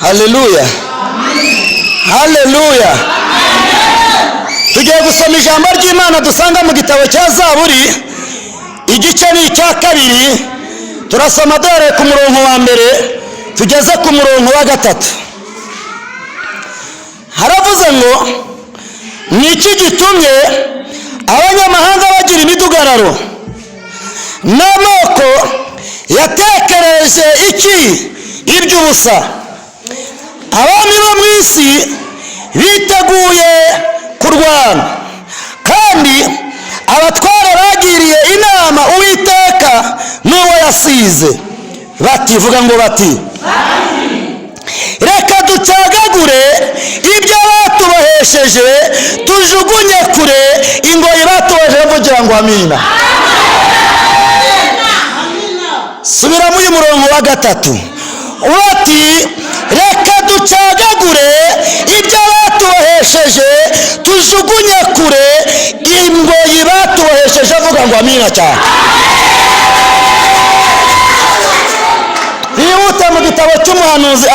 Haleluya, haleluya. Tugiye gusoma ijambo ry'Imana dusanga mu gitabo cya Zaburi, igice ni icya 2. Turasoma dore ku murongo wa mbere tugeze ku murongo wa 3. Haravuze ngo, niki gitumye abanyamahanga bagira imidugararo, n'amoko yatekereje iki iby'ubusa. Abami bo mu isi biteguye kurwana, kandi abatware bagiriye inama Uwiteka n'uwo yasize, bativuga ngo bati, reka ducagagure ibyo batubohesheje, tujugunye kure ingoyi batubohesheje. Vugira ngo amina. Subira muri murongo wa 3. Bati, reka ducagagure ibyo batubohesheje, tujugunye kure ingoyi batubohesheje. Vuga ngo amina cyane. Bihute mu gitabo cy'umuhanuzi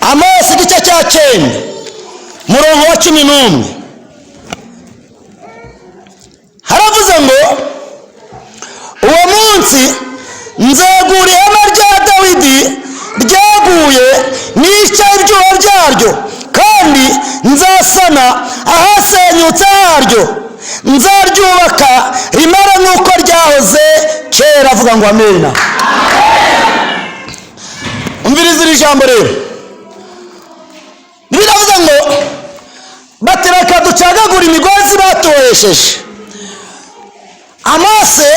Amosi igice cya 9 murongo wa 11. Haravuze ngo, uwo munsi nzegura ihema rya Dawidi ryaguye nica ibyuho byaryo, kandi nzasana ahasenyutse haryo, nzaryubaka rimara nk'uko ryahoze kera. Vuga ngo amina. Umviriza iri jambo rero. Biravuga ngo, batereka ducagagura imigozi batubohesheje. Amose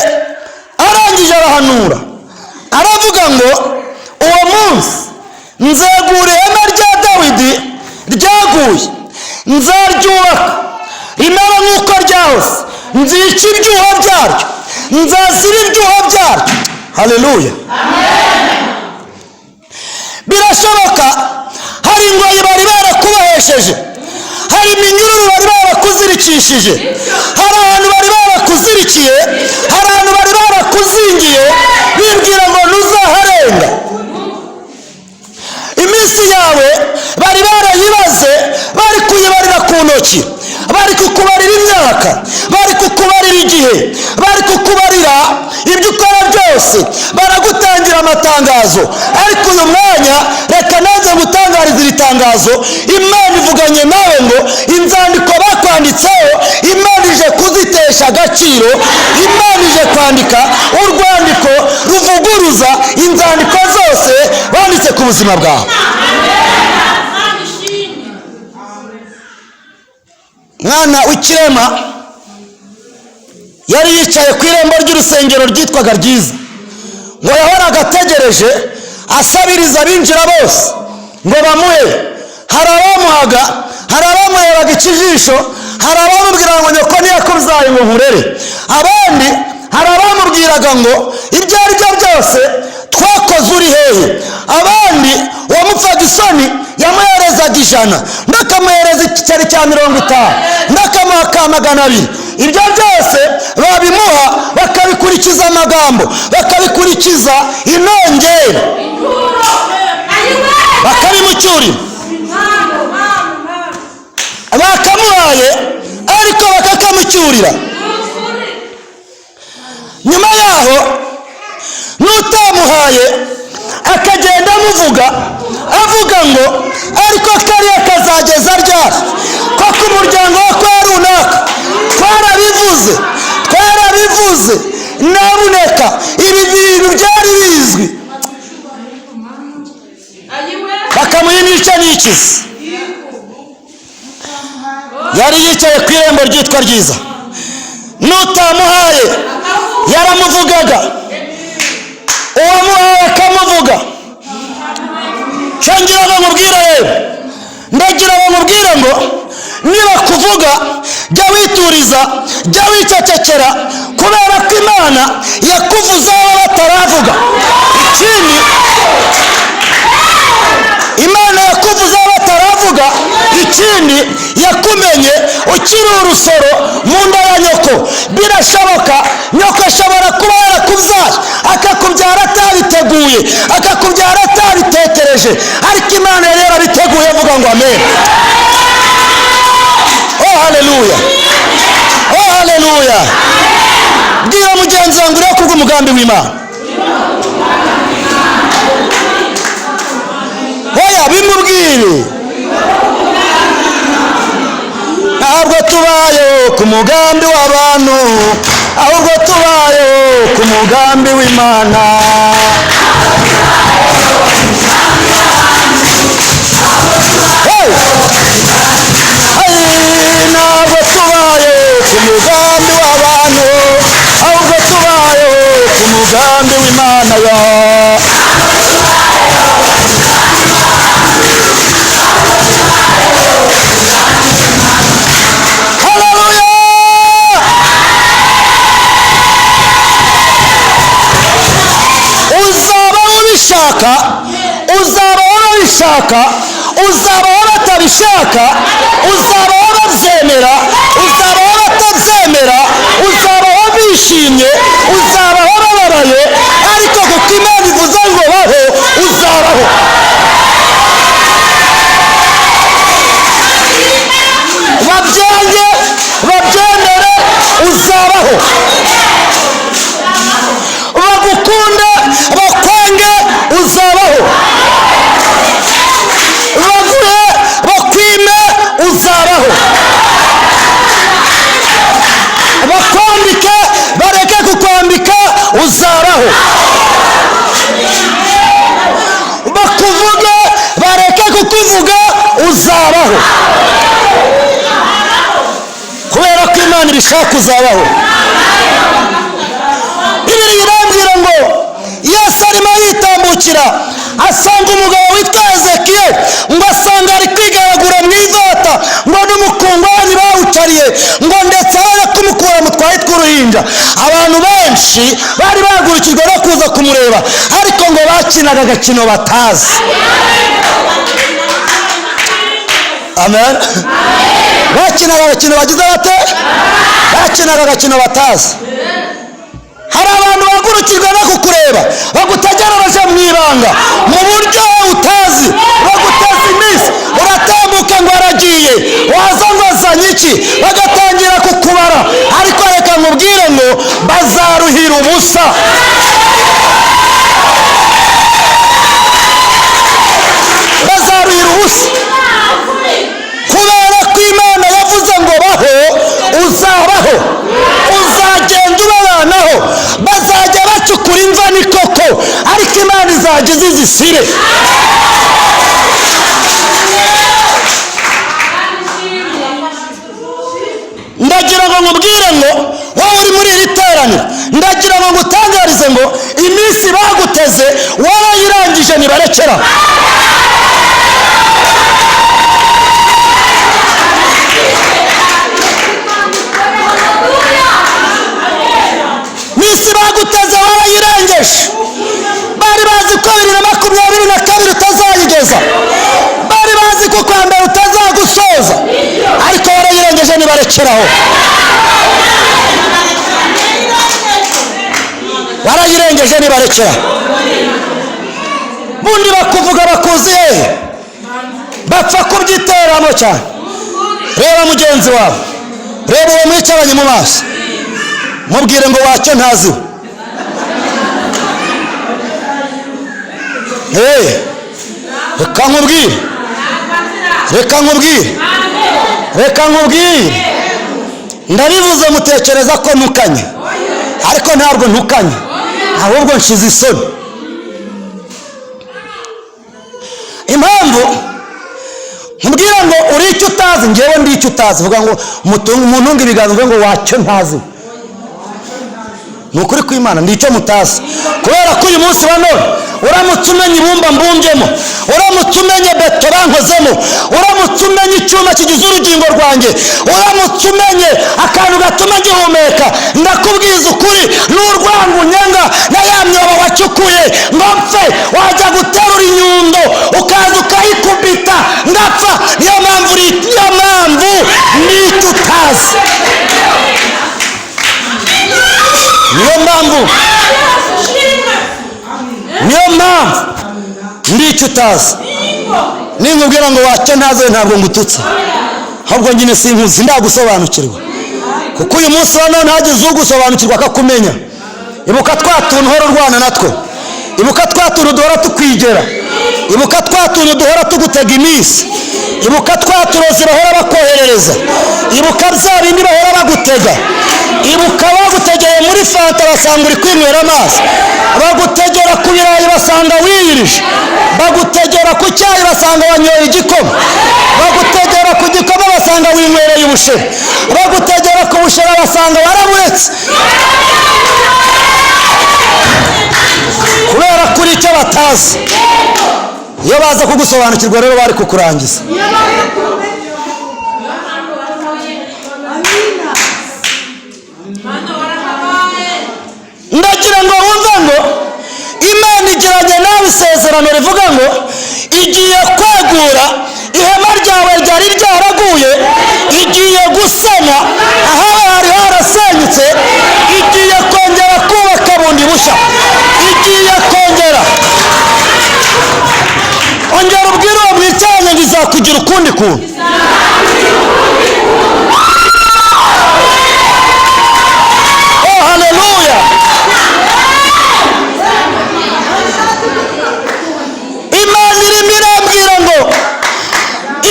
arangije arahanura, aravuga ngo, uwo munsi nzegura ihema rya Dawidi ryaguye, nzaryubaka rimara nk'uko ryahoze, nzica ibyuho byaryo, nzazira ibyuho byaryo. Haleluya. Birashoboka hari ingoyi bari barakubohesheje, hari iminyururu bari barakuzirikishije, hari ahantu bari barakuzirikiye, hari ahantu bari barakuzingiye bibwira ngo ntuzaharenga. Iminsi yawe bari barayibaze, bari kuyibarira ku ntoki, bari kukubarira imyaka, bari kukubarira igihe, bari kukubarira ibyo ukora byose, baragutangira amatangazo. Ariko uyu mwanya reka nanze gutangariza iri tangazo. Imana ivuganye nawe ngo, inzandiko bakwanditseho Imana ije kuzitesha agaciro. Imana ije kwandika urwandiko ruvuguruza inzandiko zose banditse ku buzima bwawe. Mwana w'ikirema yari yicaye ku irembo ry'urusengero ryitwaga Ryiza, ngo yahoraga ategereje asabiriza abinjira bose ngo bamuhe. Hari abamuhaga, hari abamuhebaga ikijisho, hari abamubwira ngo nyoko ntiyakubyaye ngo nkurere, abandi hari abamubwiraga ngo ibyo ari byo byose twakoze uri hehe, abandi uwamupfaga isoni yamuherezaga 100, ndakamuhereza igiceri cya 50, ndakamuha ka 200. Ibyo byose babimuha bakabikurikiza amagambo, bakabikurikiza inongera, bakabimucyurira. Bakamuhaye ariko bakakamucyurira. Nyuma yaho n'utamuhaye akagenda avuga ngo, ariko kariya kazageza ryari, ko ku muryango wo kwa runaka twarabivuze, nabuneka ibi bintu byari bizwi. Bakamuha imico n'ikizi. Yari yicaye ku irembo ryitwa Ryiza, n'utamuhaye yaramuvugaga, uwamuhaye akamuvuga. Cyangwa bamubwira rero, ndagira bamubwira ngo, niba kuvuga jya wituriza, jya wicecekera, kubera ko Imana yakuvuze abo bataravuga. Ikindi, Imana yakuvuze abo bataravuga. Ikindi, yakumenye ukiri urusoro mu nda ya nyoko. Birashoboka nyoko ashobora kuba yarakubyaye akakubyara atabiteguye. yarabiteguye akakubyara atabitekereje, ariko Imana yari yarabiteguye. Vuga ngo amen. Oh haleluya, oh haleluya. Bwira mugenzi wangu rero kubw'umugambi w'Imana. Oya bimubwire. Ntabwo tubayeho ku mugambi w'abantu, ahubwo tubayeho ku mugambi w'Imana. Ntabwo tubayeho ku mugambi w'abantu, ahubwo tubayeho ku mugambi w'Imana. Uzaba batabishaka, uzaba babyemera, uzaba batabyemera, uzaba bishimye, uzaba bababaye, ariko kuko Imana ivuze ngo baho, uzabaho. Babyange babyemere, uzabaho. Bagukunde bakwange, uzabaho. Bakwime, uzabaho. Bakwambike bareke kukwambika, uzabaho. Bakuvuge bareke kukuvuga, uzabaho. Kubera ko Imana ibishaka uzabaho. Bibiliya irambwira ngo Yesu arimo yitambukira asanga umugabo witwa Ezekiel, ngo asanga ari kwigaragura mu ivata, ngo n'umukungwani bawucariye, ngo ndetse bari kumukura mu twari tw'uruhinja. Abantu benshi bari bahagurukijwe no kuza kumureba, ariko ngo bakinaga agakino batazi. Amen. Bakinaga agakino bagize bate? Bakinaga agakino batazi. Hari abantu bahagurukirwa no kukureba, bagutegereje mu ibanga, mu buryo utazi, baguteza iminsi, uratambuka ngo aragiye, waza ngo azanye iki, bagatangira kukubara, ariko reka nkubwire ngo bazaruhira ubusa. Bazaruhira ubusa. Kubera ko Imana yavuze ngo baho, uzabaho. Uzagenda ubabanaho, bazajya bacukura imva n'ikoko, ariko Imana izajya izisire. Ndagira ngo nkubwire ngo wowe uri muri iri teraniro, ndagira ngo ngutangarize ngo iminsi baguteze warayirangije, nibarekera. Iminsi baguteze warayirengeje. Bari bazi ko 2022 utazayigeza, bari bazi ko kwa mbere utazagusoza, ariko warayirengeje, nibarekeraho. Warayirengeje, nibarekera. Bundi bakuvuga bakuzi hehe? Bapfa kubyiteramo cyane. Reba mugenzi wawe, reba uwo mwicaranye mu maso, mubwire ngo wacyo ntazi. Reka nkubwire, reka nkubwire, reka nkubwire. Ndabivuze mutekereza ko ntukanye, ariko ntabwo ntukanye, ahubwo nshize isoni. Impamvu nkubwira ngo uri icyo utazi, ngewe ndi icyo utazi. Vuga ngo umuntu ibiganza ngo wacyo ntazi. Ni ukuri kw'Imana ndi icyo mutazi. Kubera ko uyu munsi wa none uramutse umenye ibumba mbumbyemo, uramutse umenye beto bankozemo, uramutse umenye icyuma kigize urugingo rwanjye, uramutse umenye akantu gatuma gihumeka, ndakubwiza ukuri, n'urwango nyanga na ya myobo wacukuye ngo mpfe, wajya guterura inyundo ukaza ukayikubita ngapfa. Niyo mpamvu n'icyo utazi. Niyo mpamvu ndicyo utazi. Ninkubwira ngo wacyo ntaze ntabwo ngututse, ahubwo nyine sinkuzi ndagusobanukirwa, kuko uyu munsi wa none hagize ugusobanukirwa akakumenya. Ibuka twa tuntu uhora urwana natwo, ibuka twa tuntu duhora tukwigera, ibuka twa tuntu duhora tugutega iminsi, ibuka twa turozi bahora bakoherereza, ibuka bya bindi bahora bagutega, ibuka bagutegeye muri fanta basanga uri kwinywera amazi, bagutegera ku birayi basanga wiyirije, bagutegera ku cyayi basanga wanyoye igikoma, bagutegera ku gikoma basanga winywereye ubushera, bagutegera ku bushera basanga waraburetse, kubera kuri icyo batazi. Iyo baza kugusobanukirwa rero bari kukurangiza. Ndagira ngo wumve ngo Imana igiranye nawe isezerano rivuga ngo igiye kwegura ihema ryawe ryari ryaraguye, igiye gusana aho hari harasenyutse, igiye kongera kubaka bundi bushya, igiye kongera. Ongera ubwire uwo mwicaranye ngo izakugira ukundi kuntu. Oh, haleluya. Imana irimo irambwira ngo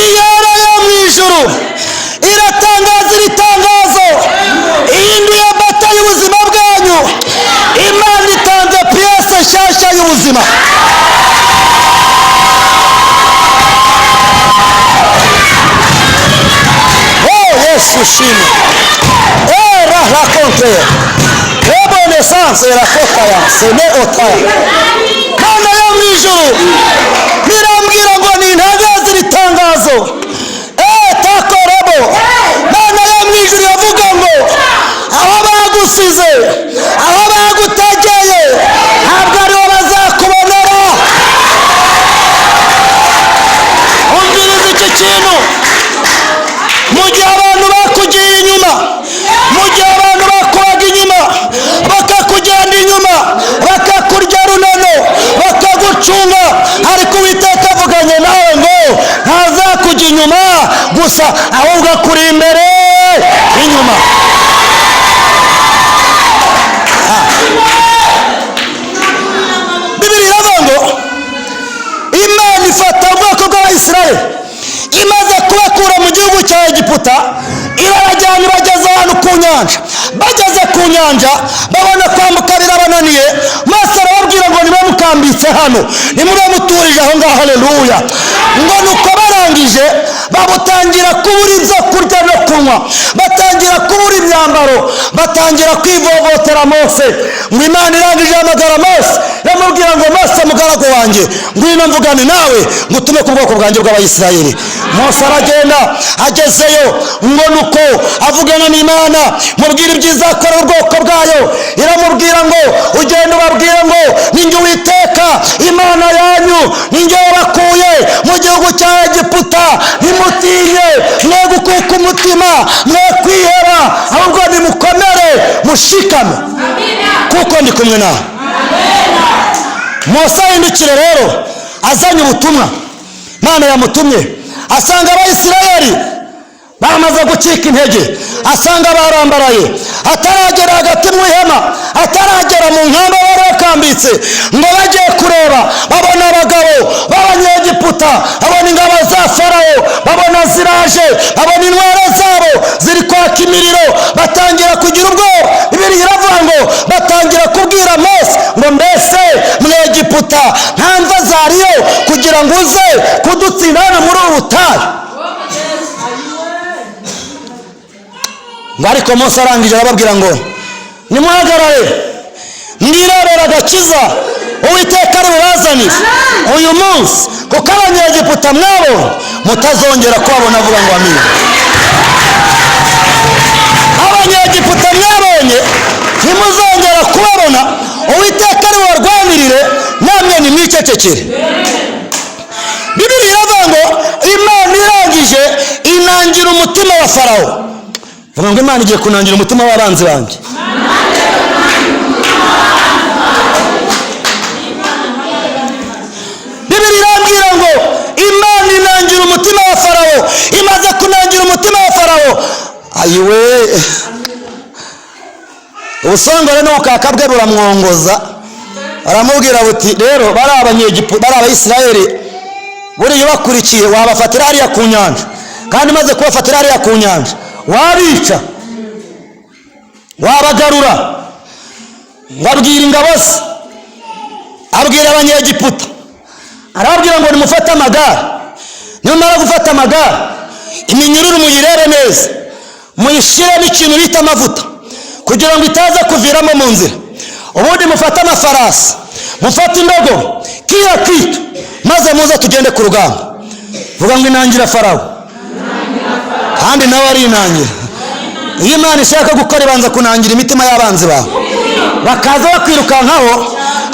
iyera yo mu ijuru iratangaza iri tangazo, ihinduye bata y'ubuzima bwanyu. Imana itanze piyese nshyashya y'ubuzima. Yesu shimwe. Raconte. Renaissance rakota ya sene otaya. Mana yo mu ijuru birambwira ngo ni intagazo ritangazo. Takorebo. Mana yo mu ijuru yavuga ngo aho bagusize, aho bagutegeye, ntabwo ari bo bazakubonera. Umviriza iki kintu. Mu gihe abantu bakugiye inyuma, mu gihe abantu bakuraga inyuma, bakakugenda inyuma, bakakurya runano, bakagucunga, ariko Uwiteka avuganye nawe ngo ntazakujya inyuma gusa, ahubwo akuri imbere inyuma. Bibiliya iravuga ngo Imana ifata ubwoko bw'Abayisiraheli imaze kubakura mu gihugu cya Egiputa, irabajyana ibageza ahantu ku nyanja. Bageze ku nyanja babona kwambuka birabananiye, maze arababwira ngo nibe mukambitse hano, nimube muturije aho ngaho. Haleluya. Ngo nuko barangije babutangira kubura ibyo kurya no kunywa, batangira kubura imyambaro, batangira kwivovotera Mose. Ngo Imana irangije ihamagara Mose, iramubwira ngo Mose mugaragu wanjye, ngwino mvugane nawe ngutume ku bwoko bwanjye bw'Abayisiraheli. Mose aragenda, agezeyo ngo nuko avugana n'Imana, mubwira ibyiza akora ubwoko bwayo. Iramubwira ngo ugende ubabwire ngo ninjye Uwiteka Imana yanyu, ninjye wabakuye mu gihugu cya Egiputa. Ntimutinye, mwe gukuka umutima, mwe kwiheba, ahubwo nimukomere mushikame, kuko ndi kumwe nawe. Mose ahindukire rero azanye ubutumwa Imana yamutumye, asanga Abayisiraheli bamaze gucika intege, asanga barambaraye, ataragera hagati mu ihema, ataragera mu nkamba bari bakambitse. Ngo bagiye kureba babona abagabo b'Abanyegiputa, babona ingabo za Farawo, babona ziraje, babona intwaro zabo ziri kwaka imiriro, batangira kugira ubwoba. Bibiliya iravuga ngo batangira kubwira Mose ngo mbese mu Egiputa nta mva zariyo kugira ngo uze kudutsinda hano muri ubu butayu? Ngo ariko Mose arangije arababwira ngo nimuhagarare mwirebera agakiza Uwiteka ari bubazanire uyu munsi, kuko Abanyegiputa mwabo mutazongera kubabona. Avuga ngo amina. Abanyegiputa mwabonye ntimuzongera kubabona, Uwiteka ari bubarwanirire, namwe nimwicecekere. Bibiliya iravuga ngo Imana irangije inangira umutima wa Farawo. Vuga ngo Imana igiye kunangira umutima w'abanzi banjye. Bibiliya farawo ayiwe ubusongore n'ubukaka bwe buramwongoza, aramubwira buti rero bari abanyegiputa bari abayisiraheli buriya ubakurikiye wabafatira hariya ku nyanja, kandi maze kubafatira hariya ku nyanja wabica wabagarura. ngo abwira ingabo ze, abwira abanyegiputa, arababwira ngo nimufate amagare, nimumara gufata amagare iminyururu muyirebe neza, muyishiremo ikintu bita amavuta kugira ngo itaza kuviramo mu nzira, ubundi mufate amafarasi, mufate indogo, kila kitu, maze muze tugende ku rugamba. Vuga ngo inangira farawo, kandi nawe ari inangira. Iyo Imana ishaka gukora ibanza kunangira imitima y'abanzi bawe, bakaza bakwirukankaho,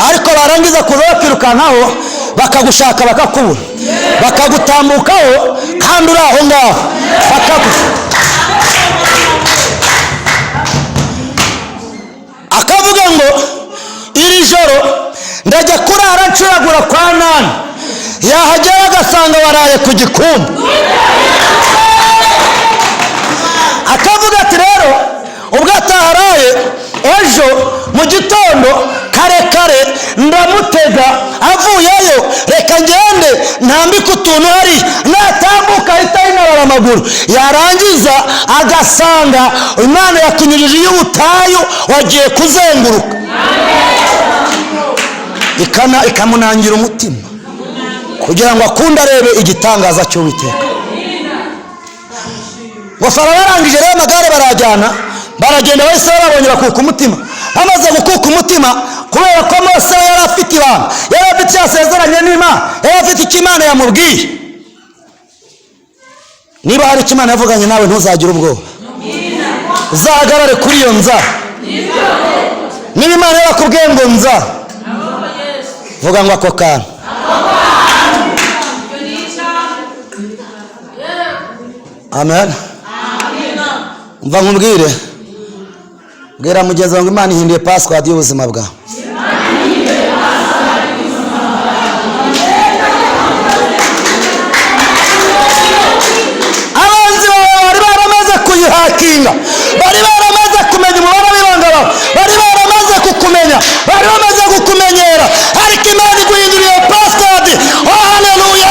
ariko barangiza kuza bakwirukankaho bakagushaka bakakubura, bakagutambukaho kandi uri aho ngaho akavuga ngo iri joro ndajya kurara ncuragura kwa nani, yahagera agasanga waraye ku gikumba. Akavuga ati rero ubwo ataharaye ejo mu gitondo kare kare ndamutega, avuyeyo reka ngende ntambike utuntu hari, natambuka ahita yinabara amaguru, yarangiza agasanga Imana yakunyujije y'ubutayu wagiye kuzenguruka, ikamunangira umutima kugira ngo akunde arebe igitangaza cy'Uwiteka. Ngo Farawo yarangije rero amagare barajyana, baragenda bahise babongera kuka umutima. Bamaze gukuka umutima kubera ko Mose yari afite ibanga, yari afite icyo yasezeranye n'Imana, yari afite icyo Imana yamubwiye. Niba hari icyo Imana yavuganye nawe ntuzagire ubwoba, uzahagarare kuri iyo nzara. Niba Imana yarakubwiye ngo nzara, vuga ngo ako kantu. Amen. Mva nkubwire, bwira mugenzi wawe ngo Imana ihinduye password y'ubuzima bwawe. Abanzi bawe bari baramaze kuyihakinga, bari baramaze kumenya umubare w'ibanga bawe, bari baramaze kukumenya, bari bamaze kukumenyera, ariko Imana iguhinduriye password. Oh haleluya!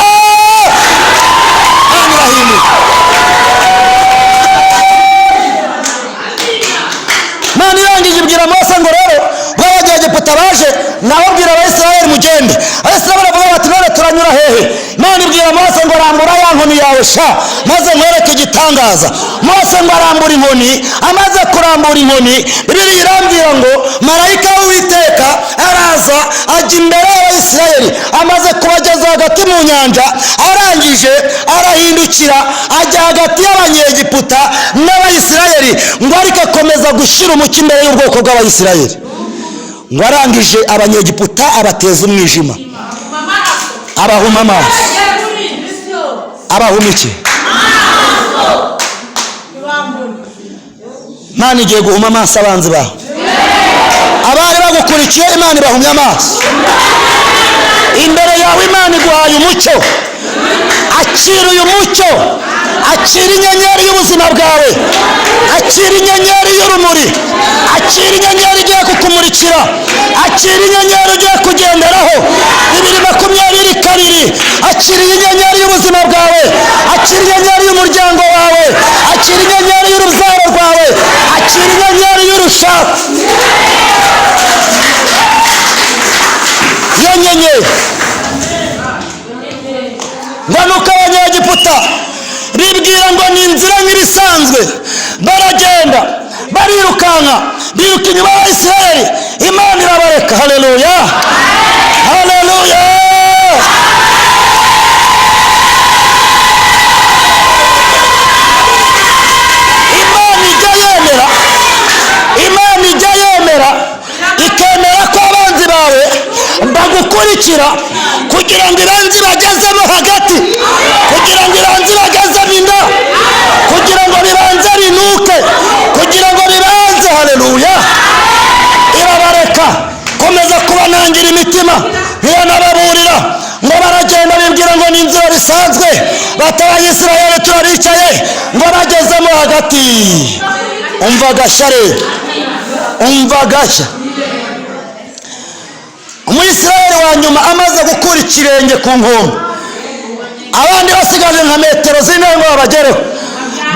Imana irangije ibwira Mose ngo rero bw'abanyegiputa baje nababwira Abayisiraheli mugende. Abayisiraheli baravuga bati none turanyura hehe? Imana ibwira Mose ngo rambura ya nkoni yawe sha, maze nkwereke igitangaza. Mose ngo arambura inkoni, amaze kurambura inkoni Bibiliya irambwira ngo marayika w'Uwiteka araza ajya imbere y'Abayisiraheli, amaze kubageza hagati mu nyanja, arangije arahindukira ajya hagati y'Abanyegiputa n'Abayisiraheli, ngo ariko akomeza gushyira umucyo imbere y'ubwoko bw'Abayisiraheli. Ngo arangije Abanyegiputa abateza umwijima, abahuma amaso. Abahuma iki? Imana igiye guhuma amaso abanzi bawe. Abari bagukurikiye Imana ibahumye amaso. Imbere yawe Imana iguhaye umucyo, akira uyu mucyo, akira inyenyeri y'ubuzima bwawe, akira inyenyeri y'urumuri, akira inyenyeri igiye kukumurikira, akira inyenyeri ugiye kugenderaho 2022. Akira inyenyeri y'ubuzima bwawe, akira inyenyeri y'umuryango wawe, akira inyenyeri y'urubyaro rwawe, akira inyenyeri y'urushako. Iyo nyenyeri ngo nuko Abanyegiputa bibwira ngo ni inzira nk'ibisanzwe, baragenda barirukanka, biruka inyuma y'Abayisiraheli, Imana irabareka. Haleluya, haleluya. Imana ijya yemera ikemera ko abanzi bawe bagukurikira kugira ngo ibanze bagezemo hagati, kugira ngo ibanze bagezemo inda, kugira ngo bibanze binuke, kugira ngo bibanze. Haleluya, irabareka. Komeza kubanangira imitima, ntiyanababurira ngo baragenda bibwira ngo ni inzira bisanzwe, bati Abayisiraheli turabicaye, ngo bagende bagezemo hagati, umva gashyare, umva gashya. Umuyisiraheli wa nyuma amaze gukura ikirenge ku nkombe, abandi basigaje nka metero zine ngo babagereho,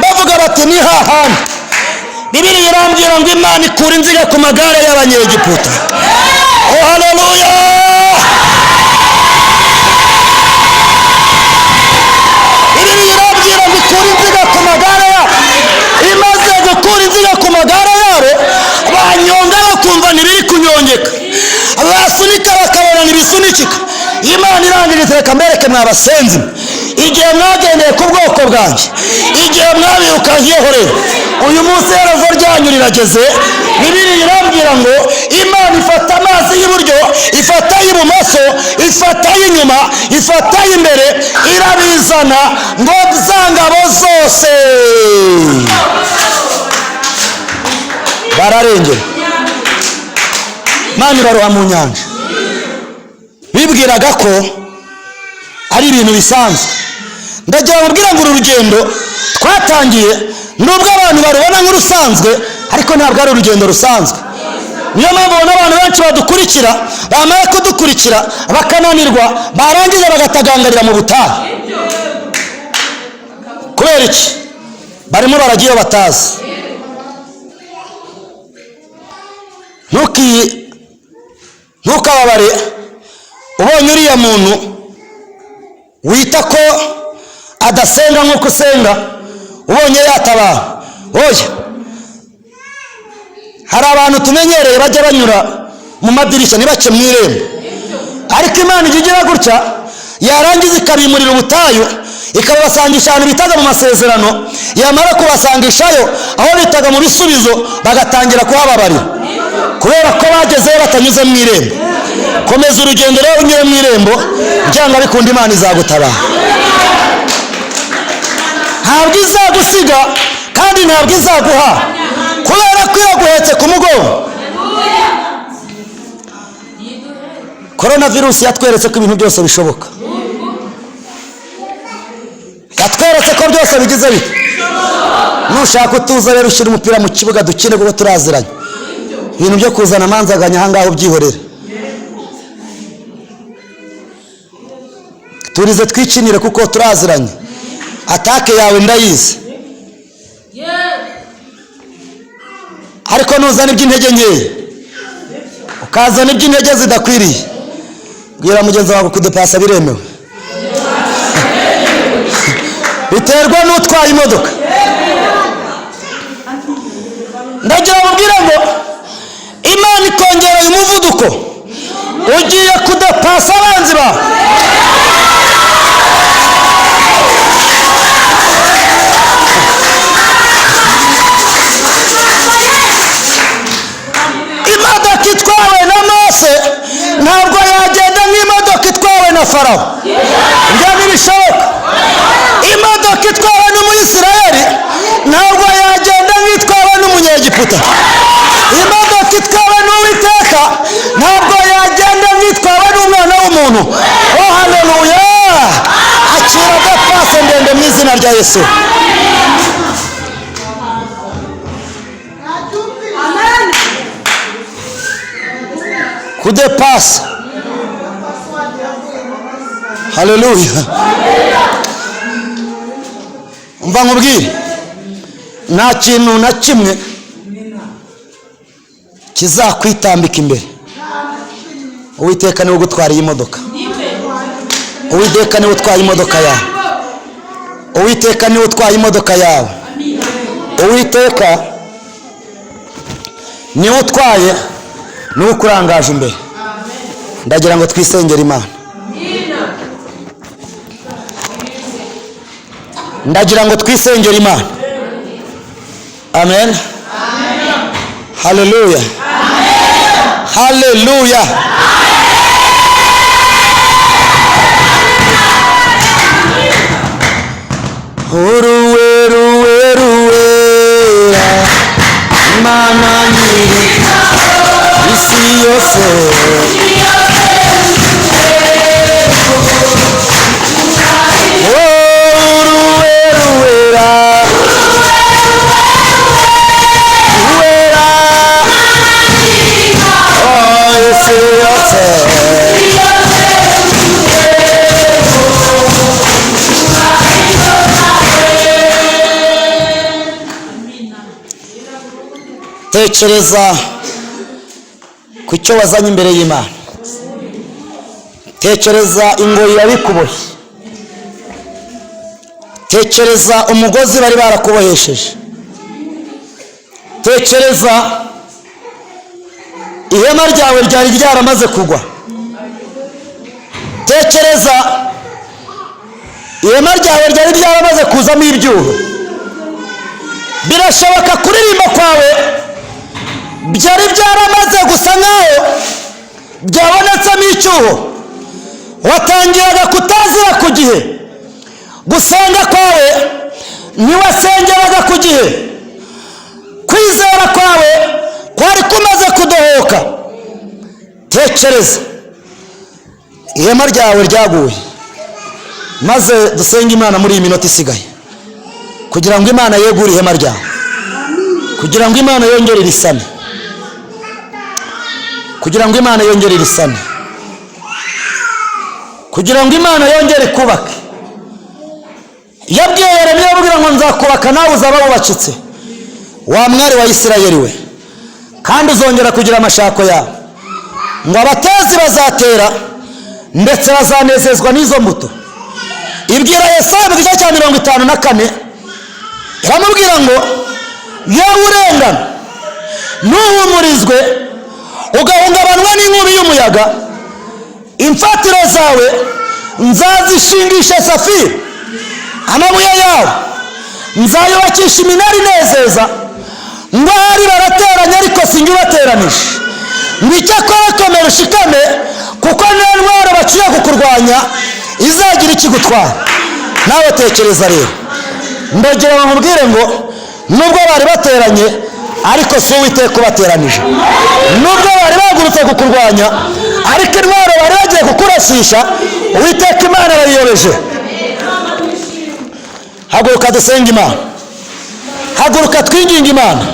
bavuga bati ni hahandi. Bibiliya irambwira ngo Imana ikura inziga ku magare y'abanyegiputa. Oh haleluya! Bibiliya irambwira ngo ikura inziga ku magare yabo. Imaze gukura inziga ku magare yabo, banyonga bakumva ntibiri kunyongeka, basunika bakabona ntibisunikika. Imana irangiriza reka mbereke mwabasenzi, igihe mwagendeye ku bwoko bwanjye, igihe mwabirukankiyeho rero, uyu munsi iherezo ryanyu rirageze. Bibiliya irambwira ngo Imana ifata amazi y'iburyo, ifata ay'ibumoso, ifata ay'inyuma, ifata ay'imbere, irabizana ngo za ngabo zose bararengera. Imana ibaroha mu nyanja. Bibwiraga ko ari ibintu bisanzwe. Ndagira ngo mbwira ngo uru rugendo twatangiye nubwo abantu barubona nk'urusanzwe, ariko ntabwo ari urugendo rusanzwe. Niyo mpamvu ubona abantu benshi badukurikira, bamara kudukurikira bakananirwa, barangiza bagatagangarira mu butayu. Kubera iki? Barimo baragiye batazi. Ntukababare ubonye uriya muntu wita ko adasenga nk'uko usenga, ubonye yatabara. Oya, hari abantu tumenyereye bajya banyura mu madirishya ntibace mu irembo, ariko Imana ijya igira gutya, yarangiza ikabimurira ubutayu, ikabasangisha ahantu bitaga mu masezerano, yamara kubasangishayo aho bitaga mu bisubizo, bagatangira kuhababarira kubera ko bagezeyo batanyuze mu irembo. Komeza urugendo rero unyure mu irembo, byanga bikunda Imana izagutabara. Ntabwo izagusiga kandi ntabwo izaguha, kubera ko yaguhetse ku mugongo. Korona virusi yatweretse ko ibintu byose bishoboka, yatweretse ko byose bigize bite. Nushaka utuza rero ushyira umupira mu kibuga dukine kuko turaziranye. Ibintu byo kuzana amanzaganya ahangaho byihorera, turize twicinire kuko turaziranye. Atake yawe ndayizi, ariko nuzana iby'intege nkeya ukazana iby'intege zidakwiriye, bwira mugenzi wawe kudepasa biremewe. Biterwa n'utwaye imodoka. Ndagira mubwire ngo Imana ikongereye umuvuduko, ugiye kudepasa abanzi bawe. Imodoka itwawe na Mose ntabwo yagenda nk'imodoka itwawe na Farawo, ibyo ntibishoboka. Imodoka itwawe n'Umuyisiraheli ntabwo yagenda nk'itwawe n'Umunyegiputa. Imodoka itwawe n'Uwiteka ntabwo yagenda nk'itwawe n'umwana w'umuntu. Oh haleluya! Akira depase ndende mu izina rya Yesu. Kudepasa. Haleluya! Umva nkubwire, nta kintu na kimwe kizakwitambika imbere. Uwiteka niwe ugutwariye imodoka. Uwiteka niwe utwaye imodoka yawe. Uwiteka niwe utwaye imodoka yawe. Uwiteka niwe utwaye, niwe ukurangaje imbere. Ndagira ngo twisengere Imana. Ndagira ngo twisengere Imana. Amen. Haleluya. Haleluya. Uruweruweruwera Imana nyiri isi yose. Uruweruwera tekereza ku cyo wazanye imbere y'Imana. Tekereza ingoyi yabikuboshye. Tekereza umugozi bari barakubohesheje. Tekereza ihema ryawe ryari ryaramaze kugwa. Tekereza ihema ryawe ryari ryaramaze kuzamo ibyuho. Birashoboka kuririmba kwawe byari byaramaze gusa nkaho byabonetsemo icyuho. Watangiraga kutazira ku gihe. Gusenga kwawe ntiwasengeraga ku gihe. Kwizera kwawe kwari kumaze kudohoka. Tekereza ihema ryawe ryaguye. Maze dusenga Imana muri iyi minota isigaye, kugira ngo Imana yegure ihema ryawe, kugira ngo Imana yongere risane, kugira ngo Imana yongere risane, kugira ngo Imana yongere kubake. Yabwiye Yeremiya abwira ngo nzakubaka nawe uzaba wubakitse, wa mwari wa Isirayeli we, kandi uzongera kugira amashako yawe. Ngo abatezi bazatera ndetse bazanezezwa n'izo mbuto. Ibwira Yesaya mu gice cya 54 iramubwira ngo yewe urengana ntuhumurizwe ugahungabanwa n'inkubi y'umuyaga, imfatiro zawe nzazishingisha safiro, amabuye yawe nzayubakisha iminara inezeza. Ngo ahari barateranya ariko sinjye ubateranije. Ngo icyakora komera ushikame, kuko niyo ntwaro baciye kukurwanya izagira ikigutwara. Nawe tekereza rero, ndagira ngo nkubwire ngo nubwo bari bateranye ariko si Uwiteka ubateranije. Nubwo bari bagurutse kukurwanya ariko intwaro bari bagiye kukurasisha Uwiteka Imana arayiyobeje. Haguruka dusenge Imana, haguruka twinginge Imana,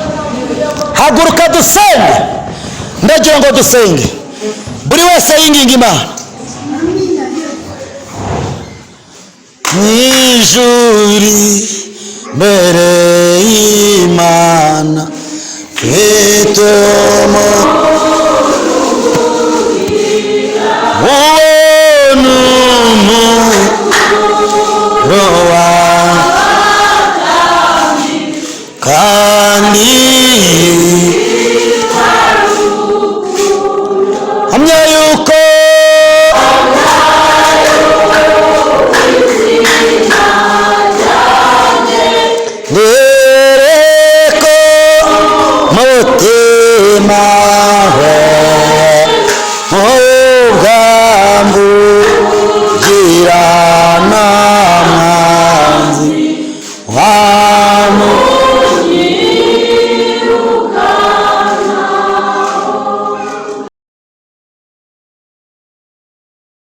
haguruka dusenge. Ndagira ngo dusenge buri wese yinginga Imana. Nijuri mbere y'Imana,